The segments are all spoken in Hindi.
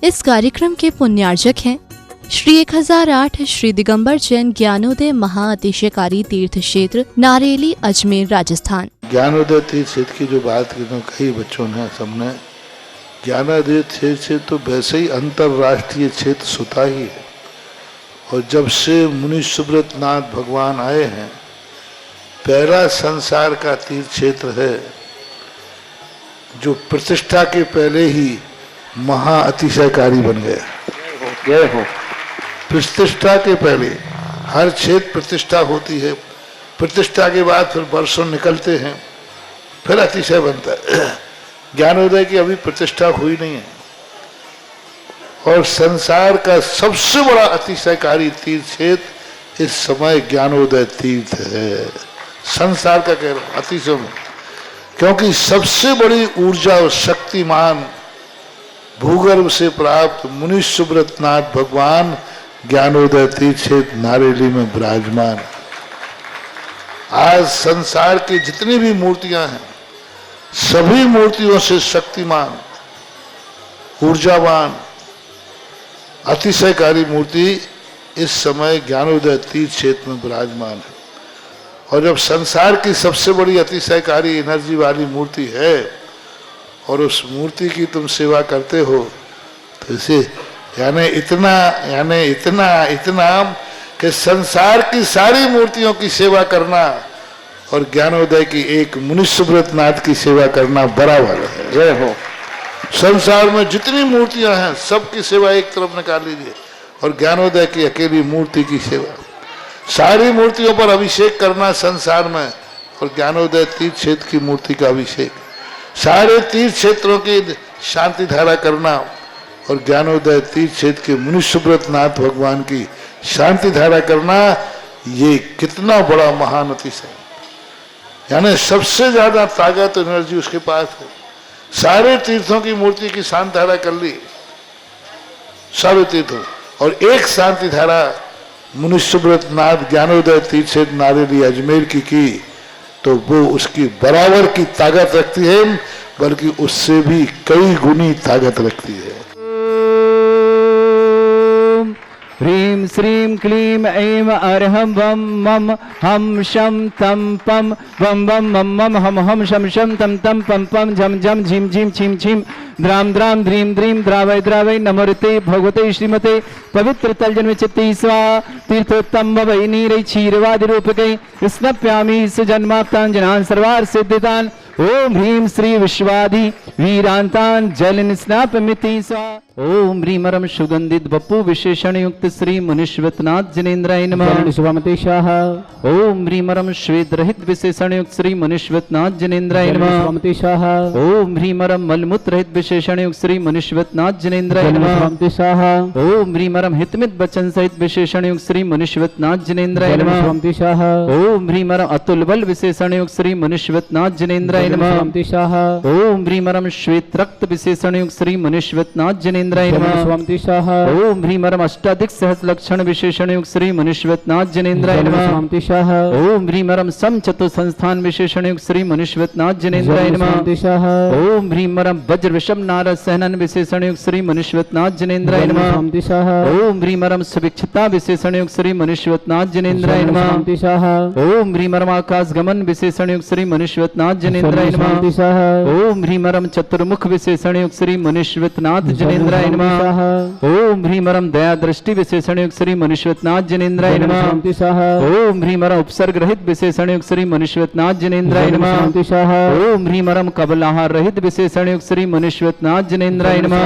इस कार्यक्रम के पुण्यार्जक हैं श्री 1008 श्री दिगंबर जैन ज्ञानोदय महाअतिशयकारी तीर्थ क्षेत्र नारेली अजमेर राजस्थान। ज्ञानोदय तीर्थ क्षेत्र की जो बात कही बच्चों ने सबने, ज्ञानोदय क्षेत्र तो वैसे ही अंतर्राष्ट्रीय क्षेत्र सुता ही है। और जब से मुनि सुब्रत नाथ भगवान आए हैं, पहला संसार का तीर्थ क्षेत्र है जो प्रतिष्ठा के पहले ही महाअतिशयकारी बन गया। जय हो। प्रतिष्ठा के पहले हर क्षेत्र प्रतिष्ठा होती है, प्रतिष्ठा के बाद फिर वर्षों निकलते हैं, फिर अतिशय बनता है। ज्ञानोदय की अभी प्रतिष्ठा हुई नहीं है। और संसार का सबसे बड़ा अतिशयकारी तीर्थ क्षेत्र इस समय ज्ञानोदय तीर्थ है। संसार का कह रहा हूं अतिशय में, क्योंकि सबसे बड़ी ऊर्जा और शक्तिमान भूगर्भ से प्राप्त मुनि सुब्रत नाथ भगवान ज्ञानोदय तीर्थ क्षेत्र नारेली में विराजमान। आज संसार की जितनी भी मूर्तियां हैं, सभी मूर्तियों से शक्तिमान, ऊर्जावान, अतिशयकारी मूर्ति इस समय ज्ञानोदय तीर्थ क्षेत्र में विराजमान है। और जब संसार की सबसे बड़ी अतिशयकारी एनर्जी वाली मूर्ति है और उस मूर्ति की तुम सेवा करते हो, तो इसे यानी इतना कि संसार की सारी मूर्तियों की सेवा करना और ज्ञानोदय की एक मुनि सुब्रत नाथ की सेवा करना बराबर है। जय हो। संसार में जितनी मूर्तियां हैं सबकी सेवा एक तरफ निकाल लीजिए और ज्ञानोदय की अकेली मूर्ति की सेवा। सारी मूर्तियों पर अभिषेक करना संसार में और ज्ञानोदय तीर्थ क्षेत्र की मूर्ति का अभिषेक। सारे तीर्थ क्षेत्रों की शांति धारा करना और ज्ञानोदय तीर्थ क्षेत्र के मुनि सुब्रत नाथ भगवान की शांति धारा करना, ये कितना बड़ा महान अतिशय। यानी सबसे ज्यादा ताकत एनर्जी उसके पास है। सारे तीर्थों की मूर्ति की शांति धारा कर ली, सारे तीर्थों, और एक शांति धारा मुनि सुब्रत नाथ ज्ञानोदय तीर्थ क्षेत्र नारेली अजमेर की तो वो उसकी बराबर की ताकत रखती है, बल्कि उससे भी कई गुनी ताकत रखती है। ह्रीं श्रीं क्लीं ऐं अर्हं वं मम हम शम तम पम वम वम मम मम हम हम शम शम तम तम पम पम झम झम झिम झिम छिम छिम द्राम द्राम ध्रीं द्रीं द्रावय द्रावय नमोते भगवते श्रीमते पवित्र तलजन्म चित्ती स्वा तीर्थोत्तम वै नीरै क्षीरवादि रूपकै स्नप्यामि सुजन्माप्तांजनान् सर्वार्थ सिद्धितान्। ओम ह्रीं श्री विश्वादि वीरांतान जल स्नापमिति स्वा। ओम ह्रीमरम सुगंधित बप्पु विशेषण युक्त श्री मुनिश्वतनाथ जिनेन्द्राय नमः। स्वामतेशाह। ओम ह्रीमरम श्वेत रहित विशेषण युक्त श्री मुनिश्वतनाथ जिनेन्द्राय नमः। स्वामतेशाह। ओम ह्रीमरम मलमूत्र रहित विशेषण युक्त श्री मुनिश्वतनाथ जिनेन्द्राय नमः। स्वामतेशाह। ओम ह्रीमरम हितमित वचन सहित विशेषण युक्त श्री मुनिश्वतनाथ जिनेन्द्राय नमः। स्वामतेशाह। ओम ह्रीमरम अतुल बल विशेषण युक्त श्री मुनिश्वतनाथ जिनेन्द्राय नमः। स्वामतेशाह। ओम ह्रीमरम श्वेत रक्त विशेषण युक्त श्री मुनिश्वतनाथ जिनेन्द्राय नमः। स्वामतेशाह। ओम ह्रीमरम अष्टाधिक सहस्र लक्षण विशेषण युक्त श्री मुनिश्वतनाथ जिनेन्द्राय नमः। स्वामतेशाह। ओम ह्रीमरम सम चतुर संस्थान विशेषण युक्त श्री मुनिश्वतनाथ जिनेन्द्राय नमः। स्वामतेशाह। ओम ह्रीमरम वज्र विषम नारद सहनन विशेषण युक्त श्री मुनिश्वतनाथ जिनेन्द्राय नमः। स्वामतेशाह। ओम ह्रीमरम सुभिक्षता विशेषण युक्त श्री मुनिश्वतनाथ जिनेन्द्राय नमः। स्वामतेशाह। ओम ह्रीमरम आकाश गमन विशेषण युक्त श्री मुनिश्वतनाथ जिनेन्द्राय नमः। ओम ह्रीमरम चतुर्मुख विशेषण युक्त श्री मुनिश्वतनाथ जिनेन्द्राय नमः। ओम ह्रीमरम दया दृष्टि विशेषण युक्त श्री मुनिश्वतनाथ जिनेन्द्राय नमः। ओम ह्रीमरम उपसर्ग रहित विशेषण युक्त श्री मुनिश्वतनाथ जिनेन्द्राय नमः। ओम ह्रीमरम कबलाहार रहित विशेषण युक्त श्री मुनिश्वतनाथ जिनेन्द्राय नमः।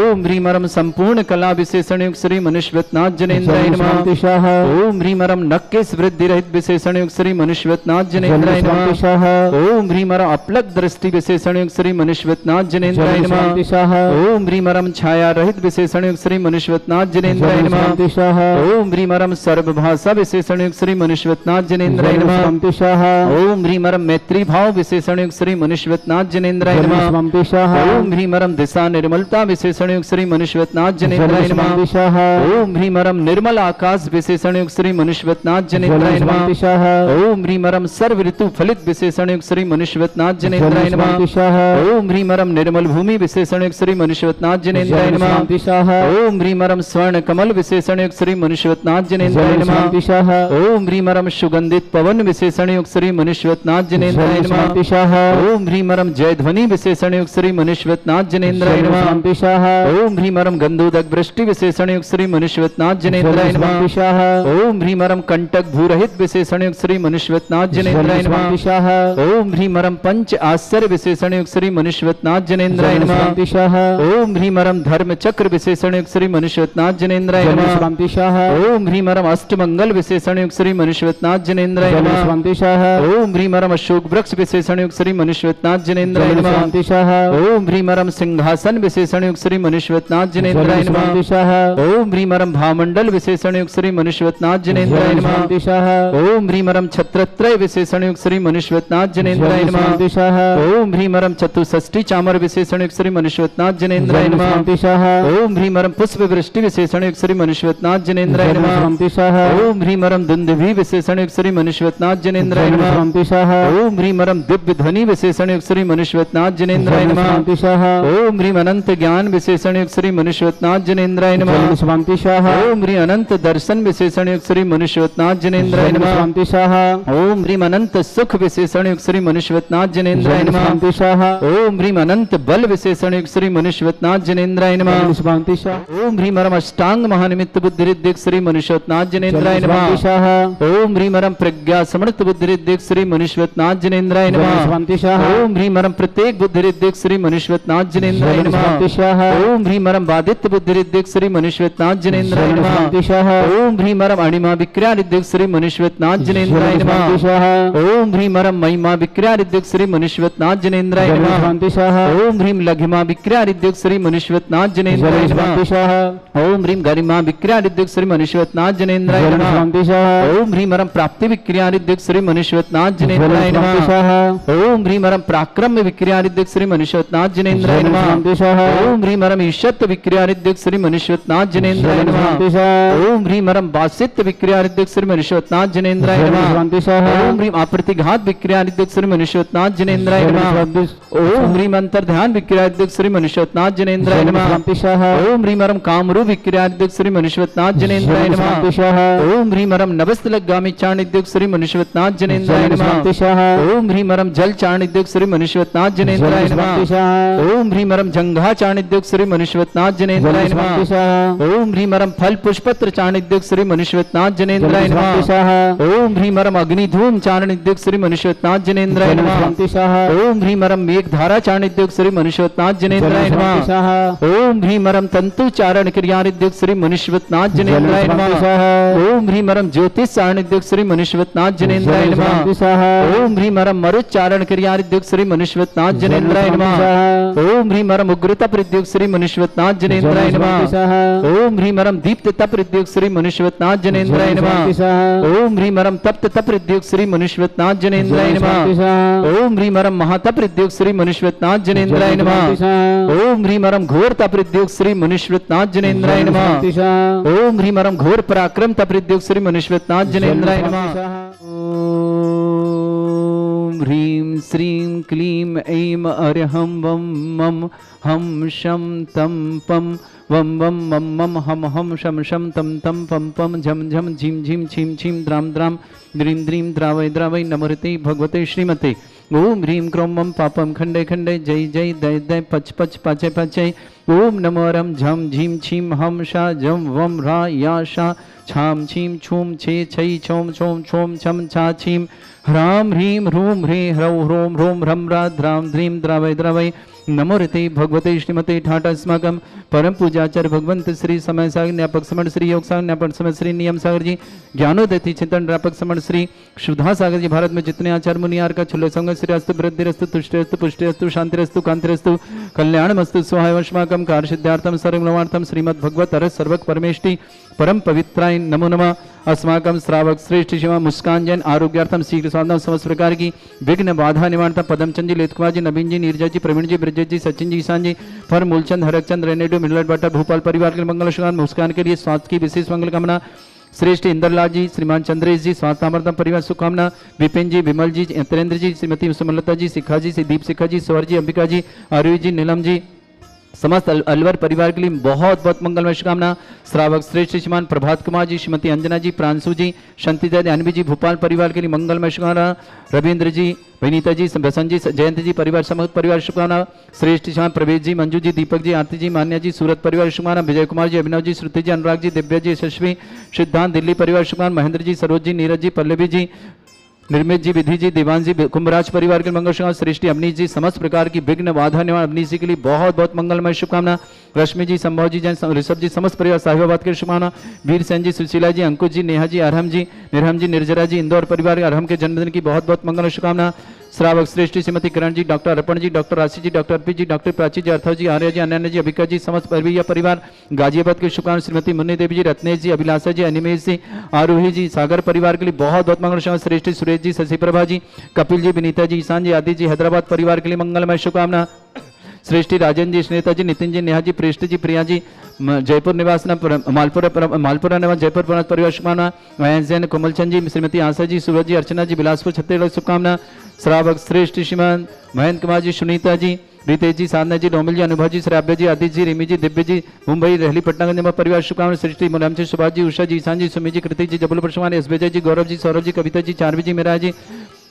ओम ह्रीमरम संपूर्ण कला विशेषण युक्त श्री मुनिश्वतनाथ जिनेन्द्राय नमः। ओम ह्रीमरम नक्केश वृद्धि रहित विशेषण युक्त श्री मुनिश्वतनाथ जिनेन्द्राय नमः। ओम ह्रीमरम अपलक दृष्टि विशेषण युक्त श्री मुनिश्वतनाथ जिनेन्द्राय नमः। ओम ह्रीमरम छाया रहित विशेषण युक्त श्री मुनिश्वतनाथ जिनेन्द्राय नमः। ओम ह्रीमरम सर्वभाषा विशेषण युक्त श्री मुनिश्वतनाथ जिनेन्द्राय नमः। ओम ह्रीमरम मैत्री भाव विशेषण युक्त श्री मुनिश्वतनाथ जिनेन्द्राय नमः। ओम ह्रीमरम दिशा निर्मलता विशेषण युक्त श्री मुनिश्वतनाथ जिनेन्द्राय नमः। ओम ह्रीमरम निर्मल आकाश विशेषण युक्त श्री मुनिश्वतनाथ जिनेन्द्राय नमः। ओम ह्रीमरम सर्व ऋतु फलित विशेषण युक्त श्री मुनिश्वतनाथ जिनेन्द्राय नमः। ओम ह्रीमरम निर्मल भूमि विशेषण युक्त श्री मुनिश्वतनाथ मनुष्यवत्नाजनेन्द्राय नमः। ओम ह्रीमरम स्वर्ण कमल विशेषण युक्त श्री मनुष्यवत्नाजनेन्द्राय नमः। ओम ह्रीमरम सुगंधित पवन विशेषण युक्त श्री मनुष्यवत्नाजनेन्द्राय नमः। ओम ह्रीमरम जय ध्वनि विशेषण युक्त श्री मनुष्यवत्नाजनेन्द्राय नमः। ओम ह्रीमरम गंधोदक वृष्टि विशेषण युक्त श्री मनुष्यवत्नाजनेन्द्राय नमः। ओम ह्रीमरम कंटक भूरहित विशेषण युक्त श्री मनुष्यवत्नाजनेन्द्राय नमः। ओम ह्रीमरम पंच आश्चर्य विशेषण युक्त श्री मनुष्यवत्नाजनेन्द्राय नमः। ओम ह्रीमरम धर्म चक्र विशेषण युक्त श्री मनुष्यवत्नाजनेन्द्राय नमः। ओम ह्रीमरम अष्टमंगल विशेषण युक्त श्री मनुष्यवत्नाजनेन्द्राय नमः। ओम ह्रीमरम अशोक वृक्ष विशेषण युक्त श्री मनुष्यवत्नाजनेन्द्राय नमः। ओम ह्रीमरम सिंहासन विशेषण युक्त श्री मनुष्यवत्नाजनेन्द्राय नमः। ओम ह्रीमरम भामंडल विशेषण युक्त श्री मनुष्यवत्नाजनेन्द्राय नमः। ओम ह्रीमरम छत्रत्रय विशेषण युक्त श्री मनुष्यवत्नाजनेन्द्राय नमः। ओम ह्रीमरम चतुष्षष्टि चामर विशेषण युक्त श्री मनुष्यवत्नाजनेन्द्राय नमः। ओम ह्रीमरम पुष्प वृष्टि विशेषण युक्त श्री मनुष्यवत्नाजनेन्द्राय नमः। ओम ह्रीमरम दुंदुभि विशेषण युक्त श्री मनुष्यवत्नाजनेन्द्राय नमः। ओम ह्रीमरम दिव्य ध्वनि विशेषण युक्त श्री मनुष्यवत्नाजनेन्द्राय नमः। ओम ह्रीम अनंत ज्ञान विशेषण युक्त श्री मनुष्यवत्नाजनेन्द्राय नमः। ओम ह्रीम अनंत दर्शन विशेषण युक्त श्री मनुष्यवत्नाजनेन्द्राय नमः। ओम ह्रीम अनंत सुख विशेषण युक्त श्री मनुष्यवत्नाजनेन्द्राय नमः। ओम ह्रीम अनंत बल विशेषण युक्त श्री मनुष्यवत्नाजनेन्द्राय नमः। ओम ह्रीमरम अष्टांग महानिमित्त बुद्धिरिद्धिक श्री मनुष्यवत्नाजनेन्द्राय नमः। ओम ह्रीमरम प्रज्ञा समृत बुद्धिरिद्धिक श्री मनुष्यवत्नाजनेन्द्राय नमः। ओम ह्रीमरम प्रत्येक बुद्धिरिद्धिक श्री मनुष्यवत्नाजनेन्द्राय नमः। ओम ह्रीमरम बादित्य बुद्धिरिद्धिक श्री मनुष्यवत्नाजनेन्द्राय नमः। ओम ह्रीमरम अणिमा विक्रियारिद्धिक श्री मनुष्यवत्नाजनेन्द्राय नमः। ओम ह्रीमरम महिमा विक्रियारिद्धिक श्री मनुष्यवत्नाजनेन्द्राय नमः। ओम ह्रीम लघिमा विक्रियारिद्धिक श्री मनुष्यवत्नाजनेन्द्राय नमः। ओम ह्रीम गरिमा विक्रियारिद्धिक श्री मनुष्यवत्नाजनेन्द्राय नमः। ओम ह्रीमरम प्राप्ति विक्रियारिद्धिक श्री मनुष्यवत्नाजनेन्द्राय नमः। ओम ह्रीमरम पराक्रम विक्रियारिद्धिक श्री मनुष्यवत्नाजनेन्द्राय नमः। ओम ह्रीमरम ईशत्व विक्रियारिद्धिक श्री मनुष्यवत्नाजनेन्द्राय नमः। ओम ह्रीमरम बासित्व विक्रियारिद्धिक श्री मनुष्यवत्नाजनेन्द्राय नमः। ओम ह्रीम अप्रतिघात विक्रियारिद्धिक श्री मनुष्यवत्नाजनेन्द्राय नमः। ओम ह्रीम अंतर्ध्यान विक्रियारिद्धिक श्री मनुष्यवत्नाजनेन्द्राय नमः। ओम ह्रीमरम कामरू विक्रियारिद्धिक श्री मनुष्यवत्नाजनेन्द्राय नमः। ओम ह्रीमरम नभस्थलगामी चाणिद्युक श्री मनुष्यवत्नाजनेन्द्राय नमः। ओम ह्रीमरम जल चाणिद्युक श्री मनुष्यवत्नाजनेन्द्राय नमः। ओम ह्रीमरम जंघा चाणिद्युक श्री मनुष्यवत्नाजनेन्द्राय नमः। ओम ह्रीमरम फल पुष्पत्र चाणिद्युक श्री मनुष्यवत्नाजनेन्द्राय नमः। ओम ह्रीमरम अग्निधूम चाणिद्युक श्री मनुष्यवत्नाजनेन्द्राय नमः। ओम ह्रीमरम मेघधारा चाणिद्युक श्री मनुष्यवत्नाजनेन्द्राय नमः। ओम ह्रीमरम तंतु चारण क्रियारिद्युक श्री मनुष्यवत्नाजनेन्द्राय नमः। ओम ह्रीमरम ज्योतिष चाणिद्युक श्री मनुष्यवत्नाजनेन्द्राय नमः। ओम ह्रीमरम मरुच्चारण क्रियारिद्युक श्री मनुष्यवत्नाजनेन्द्राय नमः। ओम ह्रीमरम उग्रता प्रद्युक श्री मनुष्यवत्नाजनेन्द्राय नमः। ओम ह्रीमरम दीप्त तप प्रद्युक श्री मनुष्यवत्नाजनेन्द्राय नमः। ओम ह्रीमरम तप्त तप प्रद्युक श्री मनुष्यवत्नाजनेन्द्राय नमः। ओम ह्रीमरम महातप प्रद्युक श्री मनुष्यवत्नाजनेन्द्राय नमः। ओम ह्रीमरम घोर तप प्रद्युक श्री मनुष्यवत्नाजनेन्द्राय नमः। ओम ह्रीमरम घोर पराक्रम तप प्रद्युक श्री मनुष्यवत्नाजनेन्द्राय नमः। ओम ह्रीं श्रीं क्लीं ऐं अर्हं वं मं हम शम तम पम वम वम मम मम हम हम शम शम तम तम पम पम झम झम झीम झीम छीम छीम द्राम द्राम द्रीम द्रीम द्रावय द्रावय नमृते भगवते श्रीमते। ओम ह्रीं क्रों मम पापम खंडे खंडे जय जय दय दय पच पच पाचय पाचय। ओम नमो रम झम झीम छीम हम शा जम वम रा या शा छाम छीम छूम छे छई छोम छोम छोम छम छा छीम ह्राम ह्रीं ह्रूं ह्रे ह्रौ ह्रों ह्रों ह्रम रा द्राम द्रीम द्रावय द्रावय नमोरते भगवते श्रीमते ठाटा अस्माकम परम पूजाचार्य भगवंत श्री समय सागर न्यापक समण श्री योग सागर न्यापक समय श्री नियम सागर जी ज्ञानोदय चिंतन व्यापक समण श्री शुद्धा सागर जी भारत में जितने आचार्य मुनियार का छुल्ले संग श्री अस्तु वृद्धिरस्तु तुष्टिरस्तु पुष्टिरस्तु शांतिरस्तु कांतिरस्तु कल्याणमस्तु स्वाहायवश्माकम कार्य सर्वगुणवार्थम श्रीमद् भगवत अरस सर्वक परमेष्टि परम पवित्राय नमो नमः। अस्माकम श्रावक श्रेष्ठ शिवा मुस्कान जैन आरोग्यार्थम शीघ्र साधना समस्त प्रकार की विघ्न बाधा निवारणता पदमचंद जी लेत कुमार जी नवीन जी नीरजा जी प्रवीण जी ब्रजेश जी सचिन जी ईशान जी फर मूलचंद हरकचंद रेनेडो मिलट भट्टा भोपाल परिवार के मंगल शुभ मुस्कान के लिए स्वास्थ्य की विशेष मंगल कामना श्रेष्ठ इंद्रलाल जी श्रीमान चंद्रेश जी स्वास्थ्यमर्दम परिवार शुभकामना विपिन जी विमल जी यतेंद्र जी श्रीमती सुमलता जी शिखा जी दीप शिखा जी स्वर जी अंबिका जी आर्य जी नीलम जी समस्त अलवर परिवार के लिए बहुत बहुत मंगलमय शुभकामना। श्रावक श्रेष्ठ श्रीमान प्रभात कुमार जी, श्रीमती अंजना जी, प्रांशु जी, शांतिदा जानवी जी, भोपाल परिवार के लिए मंगलमय शुभकामना। रविंद्र जी, विनीता जी, बसंत जी, जयंत जी परिवार, समस्त परिवार शुभकामना। श्रेष्ठ श्रीमान प्रवेश जी, मंजू जी, दीपक जी, आरती जी, मान्या जी, सूरत परिवार शुभकामना। विजय कुमार जी, अभिनव जी, श्रुति जी, अनुराग जी, दिव्या जी, यशस्वी, सिद्धांत दिल्ली परिवार शुभकामना। महेंद्र जी, सरोज जी, नीरज जी, पल्लवी जी, निर्मित जी, विधि जी, देवान जी, कुंभराज परिवार के मंगल शुभकामना। सृष्टि अवनीश जी, समस्त प्रकार की विघ्न बाधा निवारण अवनीश जी के लिए बहुत बहुत मंगलमय शुभकामना। रश्मि जी, संभव जी, जैन ऋषभ जी, समस्त परिवार साहिबाबाद के शुभकामना। वीर सेन जी, सुशीला जी, अंकुश जी, नेहा जी, अरहम जी, निर्हम जी, निर्जरा जी, इंदौर परिवार अरहम के जन्मदिन की बहुत बहुत मंगल शुभकामना। श्रावक श्रेष्ठ श्रीमती किरण जी, डॉक्टर अर्पण जी, डॉक्टर राशि जी, डॉक्टर अर्पित जी, डॉक्टर प्राची जी, अर्थव जी, आर्य जी, अनन्या जी, अभिका जी, समस्त परिवार गाजियाबाद के शुभकामना। श्रीमती मुन्नी देवी जी, रत्नेश जी, अभिलाषा जी, अनिमेश जी, आरोही जी, सागर परिवार के लिए बहुत बहुत मंगल शुभकामना। श्रेष्ठ सुरेश जी, शशि प्रभा जी, कपिल जी, विनीता जी, ईशान जी, आदि जी, हैदराबाद परिवार के लिए मंगलमय शुभकामना। श्रेष्ठी राजन जी, स्नेता जी, नितिन जी, नेहा जी, प्रेष्ठ जी, प्रिया जी, जयपुर निवास मालपुरा निवास जयपुर परिवार शुभकामना। महेश जैन, कोमल चंद जी, श्रीमती आशा जी, सूरज जी, अर्चना जी, बिलासपुर छत्तीसगढ़ शुभकामना। श्रावक श्रेष्ठ श्रीमान महेंद्र कुमार जी, सुनीता जी, रितेश जी, साधना जी, डोमिल जी, अनुभव जी, श्राव्य जी, आदित्य जी, रिमी जी, दिव्य जी, मुंबई रहली पटनागंज परिवार शुभकामना। सृष्टि मुलायम जी, सुभाष जी, उषा जी, ईशान जी, सुमी जी, कृतिक जी, जबलपुर शुभकामना। एस विजय जी, गौरव जी, सौरभ जी, कविता जी, चारवी जी, मेरा जी,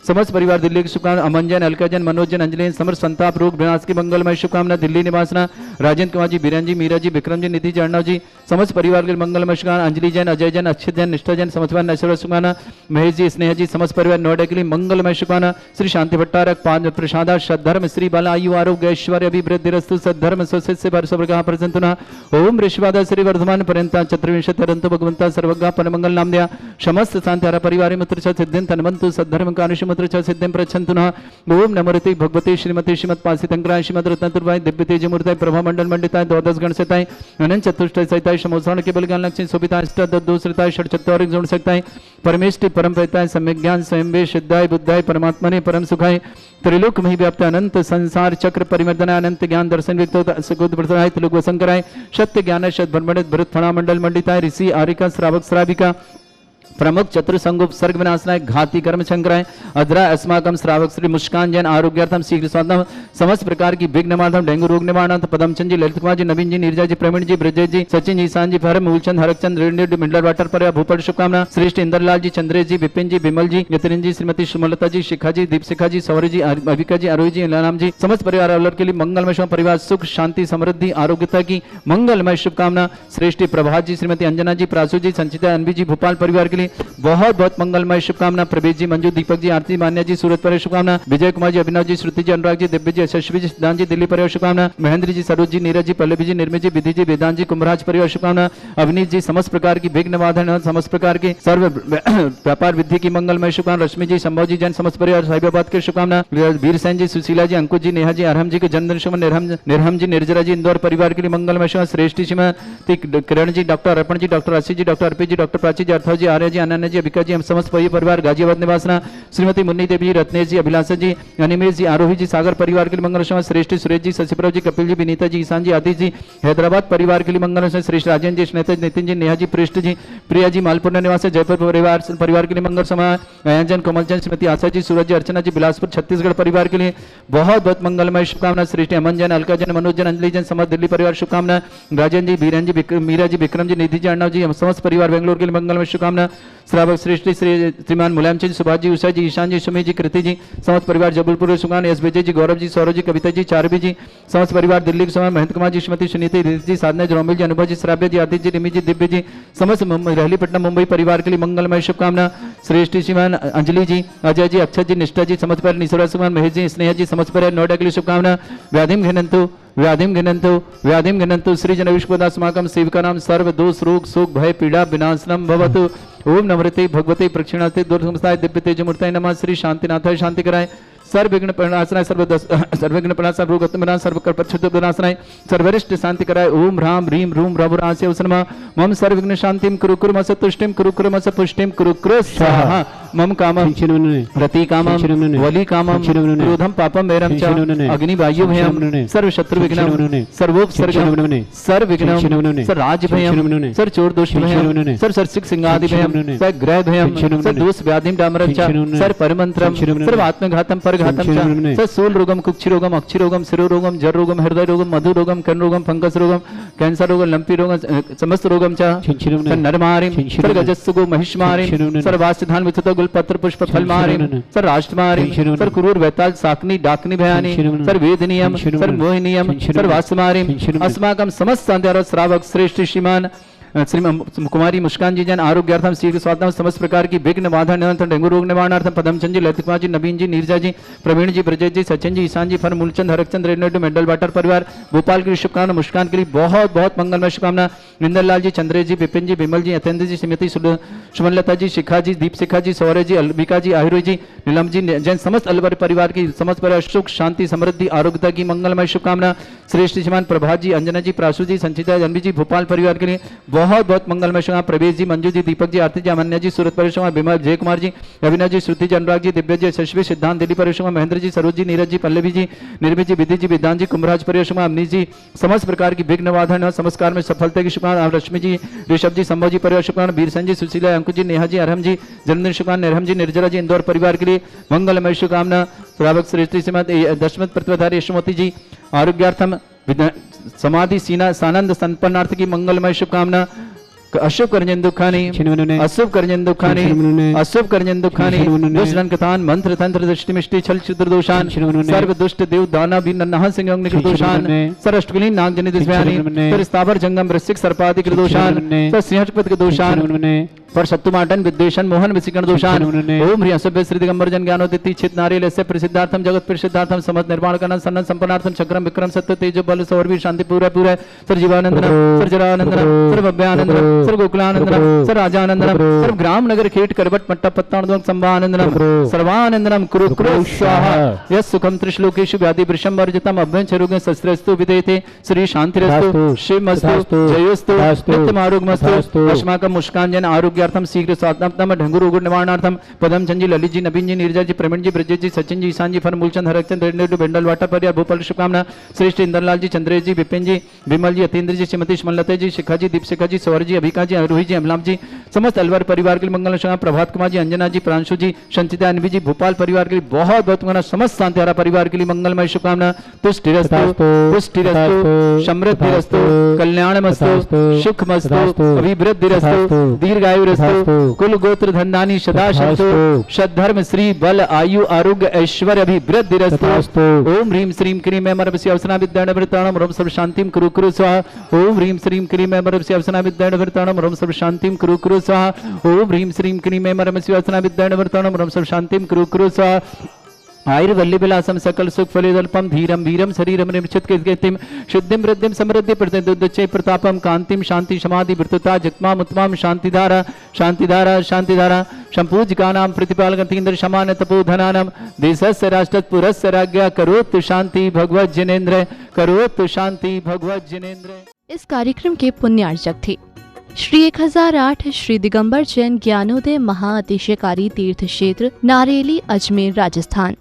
समस्त परिवार दिल्ली की शुभकामना। अमन जैन, अलका जैन, मनोज जैन, अंजलि, समर संताप रोग विनाश की मंगलमय शुभकामना। दिल्ली निवासना राजेंद्र कुमार जी, बीरन जी, मीरा जी, विक्रम जी, निधि जी, अर्णव जी, समस्त परिवार के मंगलमय शुभकामना। अंजलि जैन, अजय जैन, अक्षय जैन, निष्ठा जैन, समस्त परिवार नैश्वर शुभकामना। महेश जी, स्नेह जी, समस्त परिवार नोएडा के लिए मंगलमय शुभकामना। श्री शांति भट्टारक प्रसादा सद्धर्म श्री बल आयु आरोग्य ऐश्वर्य अभिवृद्धिरस्तु सद्धर्म स्वस्य वर्षवर्गः प्रसन्तुना। ओम ऋषिवादा श्री वर्धमान पर्यंता चतुर्विंशतिरन्तु भगवन्ता सर्वज्ञ परमंगल नामदया समस्त शांति परिवार मित्र च सिद्धिं तन्वन्तु सद्धर्म कानुष मित्र च सिद्धिं प्रच्छन्तुना। ओम नमोरति भगवते श्रीमती श्रीमत् पासितंकराय श्रीमद रत्नतुर्वाय दिव्य तेज मूर्ताय प्रभा मंडल मंडिताय द्वादश गण सताय अनंत चतुष्टय सहिताय समोसरण के बलगान लक्ष्मी शोभिताय अष्टादशताय षट्चत्वारिक गुण सहिताय परमेष्टि परम पिताय सम्यक ज्ञान स्वयं वे सिद्धाय बुद्धाय परमात्मने परम सुखाय त्रिलोक में व्याप्त अनंत संसार चक्र परिवर्तन अनंत ज्ञान दर्शन व्यक्त सगुद प्रसाय त्रिलोक वसंकराय सत्य ज्ञान शत ब्रह्मणित भरत फणा मंडल मंडिताय ऋषि आरिका श्रावक श्राविका प्रमुख चतुर संगुप सर्ग विनाशनाय घाती कर्म शंकराय अद्रा अस्माकम श्रावक श्री मुस्कान जैन आरोग्यार्थम शीघ्र स्वादम समस्त प्रकार की विघ्न निवारण डेंगू रोग निवारण पदमचंद जी, ललित कुमार जी, नवीन जी, नीरजा जी, प्रवीण जी, ब्रजेश जी, सचिन जी, ईशान जी, फर मूलचंद, हरकचंद, रेणु मिंडल वाटर पर भूपल शुभकामना। श्रेष्ठ इंद्रलाल जी, चंद्रेश जी, विपिन जी, विमल जी, यतिन जी, श्रीमती सुमलता जी, शिखा जी, दीपशिखा जी, सौर्य जी, अभिका जी, आरोही जी, लाम जी, समस्त परिवार अलवर के लिए मंगलमय शुभ परिवार सुख शांति समृद्धि आरोग्यता की मंगलमय शुभकामना। श्रेष्ठ प्रभात जी, श्रीमती अंजना जी, प्रासू जी, संचिता अनवी जी, भोपाल परिवार के लिए बहुत बहुत मंगलमय शुभकामना। प्रवेश जी, मंजू, दीपक जी, आरती, मान्या जी, सूरत पर शुभकामना। विजय कुमार जी, अभिनव जी, श्रुति जी, अनुराग जी, दिव्य जी, यशस्वी जी, सिद्धांत जी, दिल्ली परिवार शुभकामना। महेंद्र जी, सरोज जी, नीरज जी, पल्लवी जी, निर्मित जी, विधि जी, वेदांत जी, कुंभराज परिवार शुभकामना। अवनीश जी, समस्त प्रकार की विघ्न बाधा समस्त प्रकार के सर्व व्यापार विधि की मंगलमय शुभकामना। रश्मि जी, संभव जी, जैन समस्त परिवार साहिबाबाद के शुभकामना। वीर सेन जी, सुशीला जी, अंकुश जी, नेहा जी, अरहम जी के जन्मदिन शुभ निर्हम जी, निर्जरा जी, इंदौर परिवार के लिए मंगलमय शुभ। श्रेष्ठ श्रीमती किरण जी, डॉक्टर अर्पण जी, डॉक्टर राशि जी, डॉक्टर अर्पित जी, डॉक्टर प्राची जी, अर्थव जी, आर्य जी, अनन्या जी, अभिका जी, हम समस्त परिवार गाजियाबाद निवासना। श्रीमती मुन्नी देवी जी, रत्नेश जी, अभिलाषा जी, अनिमेश जी, आरोही जी, सागर परिवार के लिए मंगल शुभ। श्रेष्ठ सुरेश जी, शशिप्रभ जी, कपिल जी, विनीता जी, ईशान जी, आदित्य जी, हैदराबाद परिवार के लिए मंगल शुभ। श्रेष्ठ राजन जी, स्नेता जी, नितिन जी, नेहा जी, प्रेष्ठ जी, प्रिया जी, मालपुरा निवास जयपुर परिवार के लिए मंगल समय। अयंजन, कोमलचंद, श्रीमती आशा जी, सूरज जी, अर्चना जी, बिलासपुर छत्तीसगढ़ परिवार के लिए बहुत बहुत मंगलमय शुभकामना। श्रेष्ठ अमन जैन, अलका जैन, मनोज जैन, अंजलि जैन, समस्त दिल्ली परिवार शुभकामना। राजन जी, बीरन जी, मीरा जी, विक्रम जी, निधि जी, अर्णव जी, समस्त परिवार बेंगलोर के लिए मंगलमय शुभकामना। श्रावक श्रेष्ठ श्रीमान मुलायम जी, सुभाष जी, उषा जी, ईशान जी, सुमी जी, कृति जी, समस्त परिवार जबलपुर शुभकामना। एस विजय जी, गौरव जी, सौरभ जी, कविता जी, चारवी जी, समस्त परिवार दिल्ली के समय। महेंद्र कुमार जी, श्रीमती सुनीति, जी, साधना जी, रोमिल जी, अनुभव जी, श्राव्य जी, आदित्य जी, रिमी जी, दिव्य जी, समस्त रहली पटना मुंबई परिवार के लिए मंगलमय शुभकामना। श्रेष्ठ श्रीमान अंजलि जी, अजय जी, अक्षय जी, निष्ठा जी, समस्त परिवार निशोरा सुमान, महेश जी, स्नेह जी, समस्त परिवार नोएडा के लिए शुभकामना। व्याधिम घनंतु श्री जन विश्वदास्माकं सेविकानां सर्व दोष रोग शोक भय पीड़ा विनाशनम भवतु। ओम नमृते भगवते प्रक्षिणाते दुर्गमस्ताय दिव्य तेज मूर्ताय नमः। श्री शांतिनाथाय शांति कराय सर्वविघ्न प्रणाशनाय सर्वविघ्न प्रणाशनाय रोगत्मनाय सर्वकल्पच्छुद्ध विनाशनाय सर्वरिष्ट शांति कराय। ओम ह्रां ह्रीं ह्रूं रघुरास्य वसनमा मम सर्वविघ्न शांतिं कुरु कुरु मस तुष्टिं कुरु कुरु मस पुष्टिं कुरु कुरु स्वाहा। मम कामम रति कामम वली कामम क्रोधम पापम वैरम च अग्नि वायु भयम सर्व शत्रु विघ्नम सर्वोपसर्गम सर्वविघ्नम सर राज भयम सर चोर दोष भयम सर सर्सिक सिंगादि भयम सर ग्रह भयम सर दोष व्याधिम डामरम च सर परमंत्रम सर्व आत्मघातम परघातम च सर सूल रोगम कुक्षि रोगम अक्षि रोगम शिरो रोगम जर रोगम हृदय रोगम मधु रोगम कर्ण रोगम फंगस रोगम कैंसर रोगम लंपी रोगम समस्त रोगम च सर नरमारिम सर गजस्सुगो महिष्मारिम सर वास्यधान विथुतो गुल पत्र पुष्प फलमारिम सर राष्ट्रमारिम सर कुरूर वैताल साकनी डाकनी भयानी सर वेदनियम सर मोहिनियम सर वास्यमारिम अस्माकं समस्त अंधेर श्रावक श्रेष्ठ श्रीमान श्री कुमारी मुस्कान जी जन आरोग्यार्थम शीघ्र स्वास्थ्य समस्त प्रकार की विघ्न बाधा नियंत्रण डेंगू रोग निवारणार्थम पदमचंद जी लतिका जी नवीन जी नीरजा जी प्रवीण जी ब्रजेश जी सचिन जी ईशान जी फर मूलचंद हरकचंद रेडनेटो मेडल वाटर परिवार भोपाल की शुभकामना मुस्कान के लिए बहुत बहुत मंगलमय शुभकामना निंदर लाल जी चंद्रेश जी विपिन जी विमल जी अतेंद्र जी श्रीमती सुमनलता जी शिखा जी दीप शिखा जी सौर्य जी अलबिका जी आहिरो जी नीलम जी जैन समस्त अलवर परिवार की समस्त परिवार सुख शांति समृद्धि आरोग्यता की मंगलमय शुभकामना श्रेष्ठ श्रीमान प्रभात जी अंजना जी प्रासु जी संचिता जनवी जी भोपाल परिवार के लिए बहुत बहुत मंगलमय शुभकामना प्रवेश जी मंजू जी दीपक जी आरती जी अमन्या जी सूरत परिश्रमा बिमल जय कुमार जी अविनाश जी श्रुति जी अनुराग जी दिव्य जी यशस्वी सिद्धांत दिलीप परिश्रमा महेंद्र जी सरोज जी नीरज जी पल्लवी जी निर्मित जी विधि जी विद्वान जी कुमराज परिश्रमा अमनी जी समस्त प्रकार की विघ्न बाधा संस्कार में सफलता की शुभकामना रश्मि जी ऋषभ जी संभव जी परिवार शुभकामना बीरसन जी सुशीला अंकुश जी नेहा जी अरहम जी जन्मदिन शुभकामना निर्हम जी निर्जरा जी इंदौर परिवार के लिए मंगलमय शुभकामना श्रावक श्रेष्ठ श्रीमद दशमत प्रतिभाधारी यशोमती जी आरोग्यार्थम समाधि सीना सानंद संपन्नार्थ की मंगलमय शुभकामना अशुभ करजन दुखानी अशुभ करजन दुखानी अशुभ करजन दुखानी दुष्टन कथान मंत्र तंत्र दृष्टि मिष्टि छल क्षुद्र दोषान सर्व दुष्ट देव दाना भी नन्हा सिंह निकृत दोषान सर अष्टकुलीन नाग जनित दिव्यानि सर स्थावर जंगम वृश्चिक सर्पादि कृत दोषान सर सिंहपत के दोषान पर शत्रुमाटन विद्वेषण मोहन विशिकण दोषान ओम ह्री असभ्य श्री दिगंबर जन ज्ञानोदिति चित नारियल से प्रसिद्धार्थम जगत प्रसिद्धार्थम समस्त निर्माण करना सन्न संपन्नार्थम चक्रम विक्रम सत्य तेज बल सौरवीर शांति पूरा पूरा सर जीवानंदन सर जरानंदन सर भव्यानंदन सर गोकुलानंदन सर राजानंदन सर ग्राम नगर खेट करवट मट्टा पत्ताणुद्वंग संभानंदनम सर्वानंदनम कुरु कुरु स्वाहा यस सुखम त्रिश्लोकेषु व्याधि वृषम वर्जितम अभ्यं चरुगे शस्त्रस्तु विदेते श्री शांतिरस्तु शिवमस्तु जयोस्तु नित्यमारोग्यमस्तु अस्माकं मुस्कान जन आरोग्यार्थम शीघ्र स्वात्मतम ढंगु रोग निवारणार्थम पदम चंद जी ललित जी नवीन जी नीरजा जी प्रवीण जी ब्रजेश जी सचिन जी ईशान जी फर मूलचंद हरकचंद रेडनेटो बेंडल वाटर परिवार भोपाल शुभकामना श्रेष्ठ इंद्रलाल जी चंद्रेश जी विपिन जी विमल जी अतेंद्र जी श्रीमती सुमनलता जी शिखा जी दीप शिखा जी सौर जी अभिका जी रोहित जी अमलाम जी समस्त अलवर परिवार के लिए मंगल शुभकामना प्रभात कुमार जी अंजना जी प्रांशु जी संचिता अनवी जी भोपाल परिवार के लिए बहुत बहुत मंगल समस्त शांतिहारा परिवार के लिए मंगलमय शुभकामना तुष्टिरस्तु पुष्टिरस्तु समृद्धिरस्तु कल्याणमस्तु सुखमस्तु अभिवृद्धिरस्तु दीर्घायुरस्तु कुल गोत्र धन्दानी सदा शतु सद्धर्म श्री बल आयु आरोग्य ऐश्वर्य अभिवृद्धिरस्तु ओम ह्रीम श्रीम क्रीम एमरपसि अवसना विद्याण वृताणम रोम सर्व शांतिम कुरु कुरु स्वाहा ओम ह्रीम श्रीम क्रीम एमरपसि अवसना विद्याण वृताणम रोम सर्व शांतिम कुरु कुरु स्वाहा ओम ह्रीम श्रीम क्रीम एमरपसि अवसना विद्याण वृताणम रोम सर्व शांतिम कुरु कुरु स्वाहा आयुर्वल्ली विलासम सकल सुख फलिदल्पम धीरम वीरम शरीरम निमिषित कीर्तिम शुद्धिम वृद्धिम समृद्धि प्रतिदुच्चै प्रतापम कांतिम शांति समाधि वृत्तता जगमाम उत्तमाम शांतिधारा शांतिधारा शांतिधारा संपूज्यकानां प्रतिपालकतीन्द्र समान तपोधनानां देशस्य राष्ट्रपुरस्य राज्ञा करोतु शांति भगवत जिनेन्द्र करोतु शांति भगवत जिनेन्द्र। इस कार्यक्रम के पुण्यार्चक थे श्री 1008 श्री दिगंबर जैन ज्ञानोदय महाअतिशयकारी तीर्थ क्षेत्र नारेली अजमेर राजस्थान।